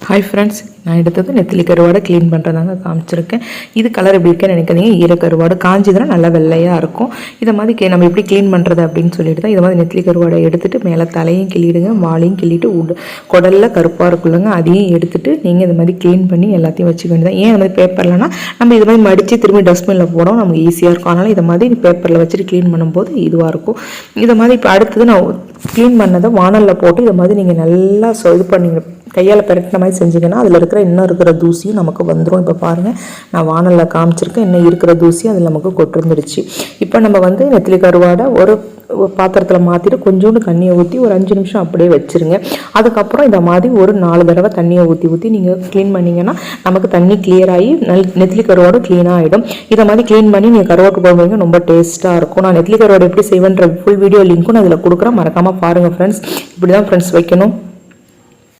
Hi friends, நான் எடுத்தது நெத்திலி கருவாடை க்ளீன் பண்ணுறதாங்க காமிச்சிருக்கேன். இது கலர் எப்படி இருக்குன்னு நினைக்காதீங்க. ஈரக்கருவாடு காஞ்சிதுன்னா நல்லா வெள்ளையாக இருக்கும். இதை மாதிரி நம்ம எப்படி க்ளீன் பண்ணுறது அப்படின்னு சொல்லிட்டு தான் இதை மாதிரி நெத்திலி கருவாடை எடுத்துகிட்டு மேலே தலையும் கிள்ளிடுங்க, வாலையும் கிள்ளிட்டு குடலில் கருப்பாக இருக்குள்ளங்க அதையும் எடுத்துகிட்டு நீங்கள் இது மாதிரி க்ளீன் பண்ணி எல்லாத்தையும் வச்சுக்க வேண்டியதான். ஏன் அது மாதிரி பேப்பர்லனா நம்ம இது மாதிரி மடித்து திரும்பி டஸ்ட்பினில் போடவும் நமக்கு ஈஸியாக இருக்கும். அதனால் இதை மாதிரி பேப்பரில் வச்சுட்டு க்ளீன் பண்ணும்போது இதுவாக இருக்கும். இதை மாதிரி இப்போ அடுத்தது நான் க்ளீன் பண்ணதை வானலில் போட்டு இதை மாதிரி நீங்கள் நல்லா இது பண்ணிங்க கையால் பெரட்டின மாதிரி செஞ்சிங்கன்னா அதில் இன்னும் இருக்கிற தூசியும் நமக்கு வந்துடும். இப்போ பாருங்கள், நான் வானலில் காமிச்சிருக்கேன். இன்னும் இருக்கிற தூசி அதில் நமக்கு கொட்டிருந்துடுச்சு. இப்போ நம்ம நெத்திலி கருவாடை ஒரு பாத்திரத்தில் மாற்றிட்டு கொஞ்சோண்டு தண்ணியை ஊற்றி ஒரு 5 நிமிஷம் அப்படியே வச்சுருங்க. அதுக்கப்புறம் இதை மாதிரி ஒரு 4 தடவை தண்ணியை ஊற்றி நீங்கள் க்ளீன் பண்ணிங்கன்னா நமக்கு தண்ணி கிளியர் ஆகி நெத்திலி கருவாடு க்ளீனாக ஆகிடும். இதை மாதிரி க்ளீன் பண்ணி நீங்கள் கருவாட்டு குழம்பு ரொம்ப டேஸ்ட்டாக இருக்கும். நான் நெத்திலி கருவாடு எப்படி செய்வேன்ற ஃபுல் வீடியோ லிங்க்கும் நான் அதில் கொடுக்குறேன், மறக்காமல் பாருங்கள் ஃப்ரெண்ட்ஸ். இப்படி தான் ஃப்ரெண்ட்ஸ் வைக்கணும்.